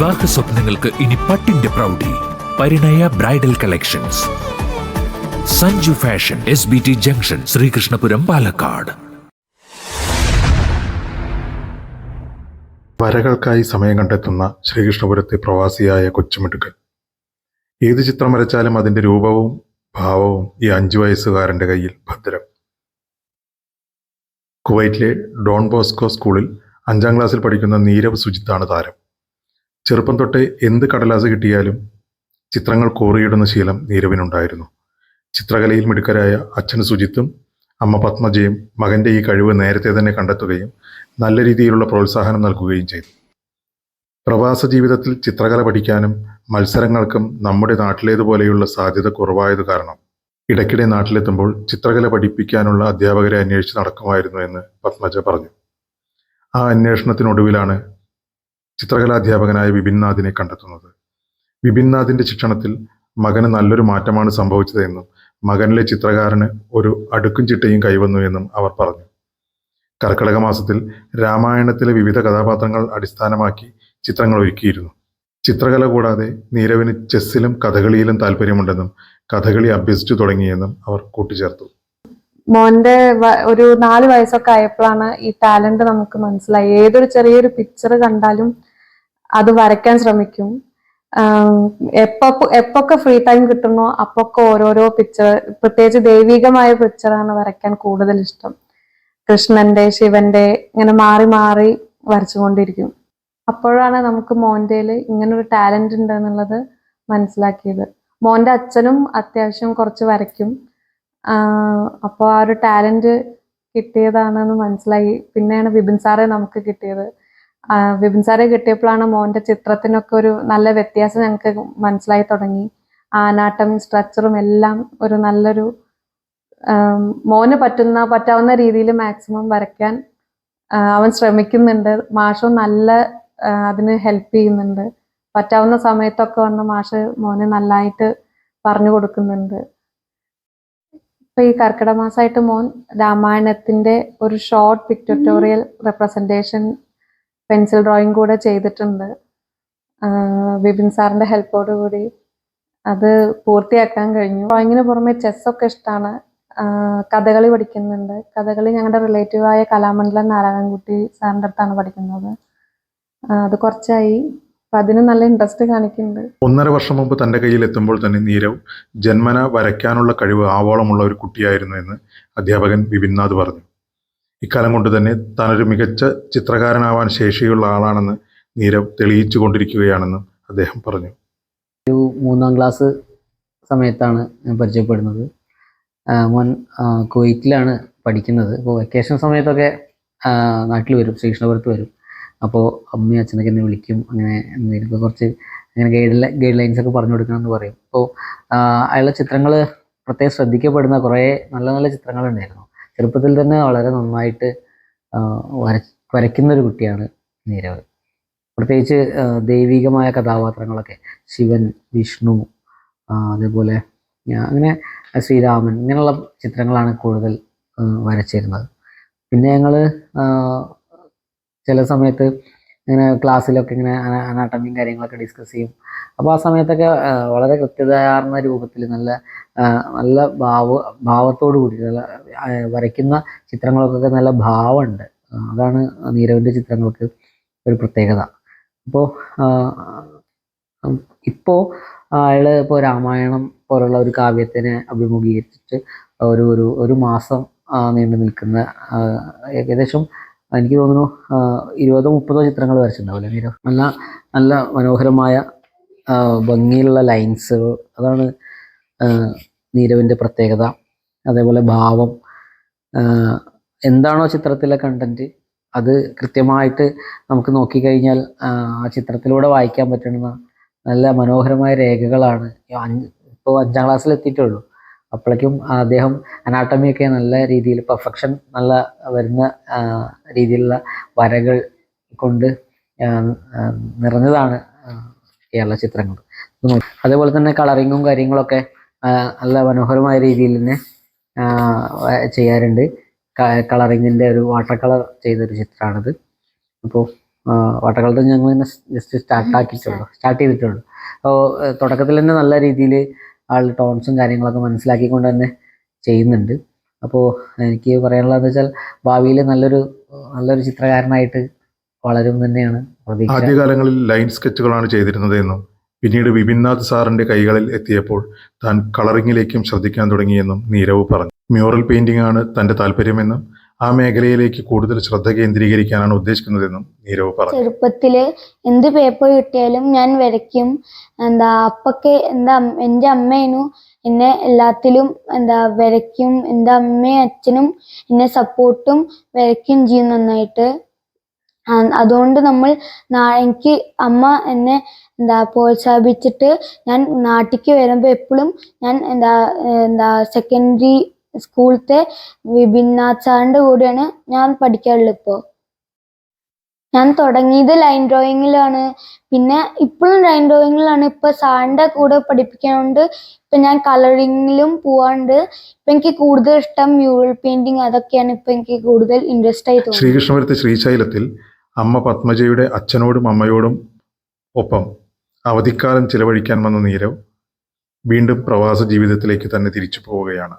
വിവാഹ സ്വപ്നങ്ങൾക്ക് ഇനി പട്ടിന്റെ പ്രൗഢി. Parinaya bridal collections, Sanju fashion, SBT junction, Sreekrishnapuram, Palakkad. വരകൾക്കായി സമയം കണ്ടെത്തുന്ന ശ്രീകൃഷ്ണപുരത്തെ പ്രവാസിയായ കൊച്ചുമിടുക്കൻ. ഏത് ചിത്രം വരച്ചാലും അതിൻ്റെ രൂപവും ഭാവവും ഈ 5 വയസ്സുകാരൻ്റെ കയ്യിൽ ഭദ്രം. കുവൈറ്റിലെ ഡോൺ ബോസ്കോ സ്കൂളിൽ 5ാം ക്ലാസ്സിൽ പഠിക്കുന്ന നീരവ് സുജിത്താണ് താരം. ചെറുപ്പം തൊട്ടേ എന്ത് കടലാസ് കിട്ടിയാലും ചിത്രങ്ങൾ കോറിയിടുന്ന ശീലം നീരവിനുണ്ടായിരുന്നു. ചിത്രകലയിൽ മിടുക്കരായ അച്ഛൻ സുജിത്തും അമ്മ പത്മജയും മകൻ്റെ ഈ കഴിവ് നേരത്തെ തന്നെ കണ്ടെത്തുകയും നല്ല രീതിയിലുള്ള പ്രോത്സാഹനം നൽകുകയും ചെയ്തു. പ്രവാസ ജീവിതത്തിൽ ചിത്രകല പഠിക്കാനും മത്സരങ്ങൾക്കും നമ്മുടെ നാട്ടിലേതുപോലെയുള്ള സാധ്യത കുറവായത് കാരണം ഇടയ്ക്കിടെ നാട്ടിലെത്തുമ്പോൾ ചിത്രകല പഠിപ്പിക്കാനുള്ള അധ്യാപകരെ അന്വേഷിച്ച് നടക്കുമായിരുന്നു എന്ന് പത്മജ പറഞ്ഞു. ആ അന്വേഷണത്തിനൊടുവിലാണ് ചിത്രകലാധ്യാപകനായ വിപിൻനാഥിനെ കണ്ടെത്തുന്നത്. വിപിൻനാഥിൻ്റെ ശിക്ഷണത്തിൽ മകന് നല്ലൊരു മാറ്റമാണ് സംഭവിച്ചതെന്നും മകനിലെ ചിത്രകാരന് ഒരു അടുക്കും ചിട്ടയും കൈവന്നു എന്നും അവർ പറഞ്ഞു. കർക്കിടക മാസത്തിൽ രാമായണത്തിലെ വിവിധ കഥാപാത്രങ്ങൾ അടിസ്ഥാനമാക്കി ചിത്രങ്ങൾ ഒരുക്കിയിരുന്നു. ചിത്രകല കൂടാതെ നീരവിന് ചെസ്സിലും കഥകളിയിലും താല്പര്യമുണ്ടെന്നും കഥകളി അഭ്യസിച്ചു തുടങ്ങിയെന്നും അവർ കൂട്ടിച്ചേർത്തു. മോന്റെ ഒരു 4 വയസ്സൊക്കെ ആയപ്പോഴാണ് ഈ ടാലന്റ് നമുക്ക് മനസ്സിലായി. ഏതൊരു ചെറിയൊരു പിക്ചർ കണ്ടാലും അത് വരയ്ക്കാൻ ശ്രമിക്കും. എപ്പൊക്കെ ഫ്രീ ടൈം കിട്ടുന്നോ അപ്പൊക്കെ ഓരോരോ പിക്ചർ, പ്രത്യേകിച്ച് ദൈവികമായ പിക്ചറാണ് വരയ്ക്കാൻ കൂടുതൽ ഇഷ്ടം. കൃഷ്ണന്റെ, ശിവന്റെ ഇങ്ങനെ മാറി മാറി വരച്ചുകൊണ്ടിരിക്കും. അപ്പോഴാണ് നമുക്ക് മോന്റെയില് ഇങ്ങനൊരു ടാലന്റ് ഉണ്ട് എന്നുള്ളത് മനസ്സിലാക്കിയത്. മോന്റെ അച്ഛനും അത്യാവശ്യം കുറച്ച് വരയ്ക്കും. അപ്പോൾ ആ ഒരു ടാലന്റ് കിട്ടിയതാണെന്ന് മനസ്സിലായി. പിന്നെയാണ് വിപിൻ സാറെ നമുക്ക് കിട്ടിയത്. വിപിൻ സാറെ കിട്ടിയപ്പോഴാണ് മോന്റെ ചിത്രത്തിനൊക്കെ ഒരു നല്ല വ്യത്യാസം ഞങ്ങൾക്ക് മനസ്സിലായി തുടങ്ങി. അനാട്ടമി, സ്ട്രക്ചറും എല്ലാം ഒരു നല്ലൊരു മോന് പറ്റാവുന്ന രീതിയിൽ മാക്സിമം വരയ്ക്കാൻ അവൻ ശ്രമിക്കുന്നുണ്ട്. മാഷും നല്ല അതിന് ഹെൽപ്പ് ചെയ്യുന്നുണ്ട്. പറ്റാവുന്ന സമയത്തൊക്കെ വന്ന് മാഷ് മോന് നല്ലതായിട്ട് പറഞ്ഞു കൊടുക്കുന്നുണ്ട്. ഇപ്പൊ ഈ കർക്കിടക മാസമായിട്ട് മോൻ രാമായണത്തിന്റെ ഒരു short pictorial representation pencil drawing കൂടെ ചെയ്തിട്ടുണ്ട്. വിപിൻ സാറിന്റെ ഹെൽപ്പോട് കൂടി അത് പൂർത്തിയാക്കാൻ കഴിഞ്ഞു. ഡ്രോയിങ്ങിന് പുറമെ ചെസ്സൊക്കെ ഇഷ്ടമാണ്. കഥകളി പഠിക്കുന്നുണ്ട്. കഥകളി ഞങ്ങളുടെ റിലേറ്റീവായ കലാമണ്ഡലം നാരായണൻകുട്ടി സാറിൻ്റെ അടുത്താണ് പഠിക്കുന്നത്. അത് കുറച്ചായി. അപ്പൊ അതിന് നല്ല ഇൻട്രസ്റ്റ് കാണിക്കുന്നുണ്ട്. 1.5 വർഷം മുമ്പ് തൻ്റെ കയ്യിൽ എത്തുമ്പോൾ തന്നെ നീരവ് ജന്മന വരയ്ക്കാനുള്ള കഴിവ് ആവോളമുള്ള ഒരു കുട്ടിയായിരുന്നു എന്ന് അധ്യാപകൻ വിപിൻനാഥ് പറഞ്ഞു. ഇക്കാലം കൊണ്ട് തന്നെ താനൊരു മികച്ച ചിത്രകാരനാവാൻ ശേഷിയുള്ള ആളാണെന്ന് നീരവ് തെളിയിച്ചു കൊണ്ടിരിക്കുകയാണെന്നും അദ്ദേഹം പറഞ്ഞു. ഒരു 3ാം ക്ലാസ് സമയത്താണ് ഞാൻ പരിചയപ്പെടുന്നത്. മോൻ കുവൈറ്റിലാണ് പഠിക്കുന്നത്. അപ്പോൾ വെക്കേഷൻ സമയത്തൊക്കെ നാട്ടിൽ വരും, ശ്രീകൃഷ്ണപുരത്ത് വരും. അപ്പോൾ അമ്മയും അച്ഛനൊക്കെ എന്നെ വിളിക്കും. അങ്ങനെ എന്തെങ്കിലും കുറച്ച് അങ്ങനെ ഗൈഡ് ലൈൻസ് ഒക്കെ പറഞ്ഞു കൊടുക്കണമെന്ന് പറയും. അപ്പോൾ അയാളുടെ ചിത്രങ്ങൾ പ്രത്യേകം ശ്രദ്ധിക്കപ്പെടുന്ന കുറേ നല്ല നല്ല ചിത്രങ്ങളുണ്ടായിരുന്നു. ചെറുപ്പത്തിൽ തന്നെ വളരെ നന്നായിട്ട് വരയ്ക്കുന്നൊരു കുട്ടിയാണ് നീരവ്. പ്രത്യേകിച്ച് ദൈവികമായ കഥാപാത്രങ്ങളൊക്കെ, ശിവൻ, വിഷ്ണു, അതേപോലെ അങ്ങനെ ശ്രീരാമൻ, ഇങ്ങനെയുള്ള ചിത്രങ്ങളാണ് കൂടുതൽ വരച്ചിരുന്നത്. പിന്നെ ഞങ്ങൾ ചില സമയത്ത് ഇങ്ങനെ ക്ലാസ്സിലൊക്കെ ഇങ്ങനെ അനാട്ടമിയും കാര്യങ്ങളൊക്കെ ഡിസ്കസ് ചെയ്യും. അപ്പോൾ ആ സമയത്തൊക്കെ വളരെ കൃത്യതയാർന്ന രൂപത്തിൽ നല്ല നല്ല ഭാവത്തോടു കൂടി നല്ല വരയ്ക്കുന്ന ചിത്രങ്ങൾക്കൊക്കെ നല്ല ഭാവമുണ്ട്. അതാണ് നീരവിൻ്റെ ചിത്രങ്ങൾക്ക് ഒരു പ്രത്യേകത. ഇപ്പോൾ അയാൾ ഇപ്പോൾ രാമായണം പോലുള്ള ഒരു കാവ്യത്തിനെ അഭിമുഖീകരിച്ചിട്ട് ഒരു മാസം നീണ്ടു നിൽക്കുന്ന ഏകദേശം എനിക്ക് തോന്നുന്നു 20-30 ചിത്രങ്ങൾ വരച്ചിട്ടുണ്ടാവില്ലേ നീരവ്? നല്ല മനോഹരമായ ഭംഗിയുള്ള ലൈൻസുകൾ, അതാണ് നീരവിൻ്റെ പ്രത്യേകത. അതേപോലെ ഭാവം, എന്താണോ ചിത്രത്തിലെ കണ്ടന്റ് അത് കൃത്യമായിട്ട് നമുക്ക് നോക്കിക്കഴിഞ്ഞാൽ ആ ചിത്രത്തിലൂടെ വായിക്കാൻ പറ്റുന്ന നല്ല മനോഹരമായ രേഖകളാണ്. ഇപ്പോൾ 5ാം ക്ലാസ്സിൽ എത്തിയിട്ടുള്ളൂ. അപ്പോഴേക്കും അദ്ദേഹം അനാട്ടമിയൊക്കെ നല്ല രീതിയിൽ പെർഫെക്ഷൻ നല്ല വരുന്ന രീതിയിലുള്ള വരകൾ കൊണ്ട് നിറഞ്ഞതാണ് ഇയാളുടെ ചിത്രങ്ങൾ. അതേപോലെ തന്നെ കളറിങ്ങും കാര്യങ്ങളൊക്കെ നല്ല മനോഹരമായ രീതിയിൽ തന്നെ ചെയ്യാറുണ്ട്. കളറിങ്ങിൻ്റെ ഒരു വാട്ടർ കളർ ചെയ്തൊരു ചിത്രമാണിത്. അപ്പോൾ വാട്ടർ കളർ ഞങ്ങൾ തന്നെ ജസ്റ്റ് സ്റ്റാർട്ട് ചെയ്തിട്ടുള്ളൂ. അപ്പോൾ തുടക്കത്തിൽ തന്നെ നല്ല രീതിയിൽ ആൾ ടോൺസും കാര്യങ്ങളൊക്കെ മനസ്സിലാക്കിക്കൊണ്ട് തന്നെ ചെയ്യുന്നുണ്ട്. അപ്പോൾ എനിക്ക് പറയാനുള്ളതെന്ന് വെച്ചാൽ ഭാവിയിൽ നല്ലൊരു ചിത്രകാരനായിട്ട് വളരും തന്നെയാണ് പ്രതീക്ഷ. ആദ്യകാലങ്ങളിൽ ലൈൻ സ്കെച്ചുകളാണ് ചെയ്തിരുന്നത് എന്നും പിന്നീട് വിപിൻനാഥ് സാറിന്റെ കൈകളിൽ എത്തിയപ്പോൾ താൻ കളറിങ്ങിലേക്കും ശ്രദ്ധിക്കാൻ തുടങ്ങിയെന്നും നീരവ് പറഞ്ഞു. മ്യൂറൽ പെയിന്റിംഗ് ആണ് തന്റെ താല്പര്യമെന്നും ആ മേഖലയിലേക്ക് കൂടുതൽ ശ്രദ്ധ കേന്ദ്രീകരിക്കാനാണ് ഉദ്ദേശിക്കുന്നതെന്നും നീരവ് പറഞ്ഞു. ചെറുപ്പത്തില് എന്ത് പേപ്പർ കിട്ടിയാലും ഞാൻ വരയ്ക്കും. അപ്പൊക്കെ എൻ്റെ അമ്മേനു എന്നെ എല്ലാത്തിലും വരയ്ക്കും. എൻ്റെ അമ്മയും അച്ഛനും എന്നെ സപ്പോർട്ടും വരയ്ക്കും ചെയ്യും നന്നായിട്ട്. അതുകൊണ്ട് എനിക്ക് അമ്മ എന്നെ പ്രോത്സാഹിപ്പിച്ചിട്ട് ഞാൻ നാട്ടിലേക്ക് വരുമ്പോൾ എപ്പോഴും ഞാൻ സെക്കൻഡറി സ്കൂളത്തെ വിപിൻനാഥ് സാറിൻ്റെ കൂടെയാണ് ഞാൻ പഠിക്കാറുള്ളത്. ഇപ്പോൾ ഞാൻ തുടങ്ങിയത് ലൈൻ ഡ്രോയിങ്ങിലാണ്, പിന്നെ ഇപ്പോഴും ലൈൻ ഡ്രോയിങ്ങിലാണ്. ഇപ്പോൾ സാറിൻ്റെ കൂടെ പഠിപ്പിക്കാനുണ്ട്. ഇപ്പം ഞാൻ കളറിങ്ങിലും പോവാണ്ട്. ഇപ്പം എനിക്ക് കൂടുതൽ ഇഷ്ടം മ്യൂറൽ പെയിന്റിങ്, അതൊക്കെയാണ് ഇപ്പം എനിക്ക് കൂടുതൽ ഇൻട്രസ്റ്റ് ആയി തോന്നുന്നത്. ശ്രീകൃഷ്ണപുരത്തെ ശ്രീശൈലത്തിൽ അമ്മ പത്മജയുടെ അച്ഛനോടും അമ്മയോടും ഒപ്പം അവധിക്കാലം ചിലവഴിക്കാൻ വന്ന നീരവ് വീണ്ടും പ്രവാസ ജീവിതത്തിലേക്ക് തന്നെ തിരിച്ചു പോവുകയാണ്.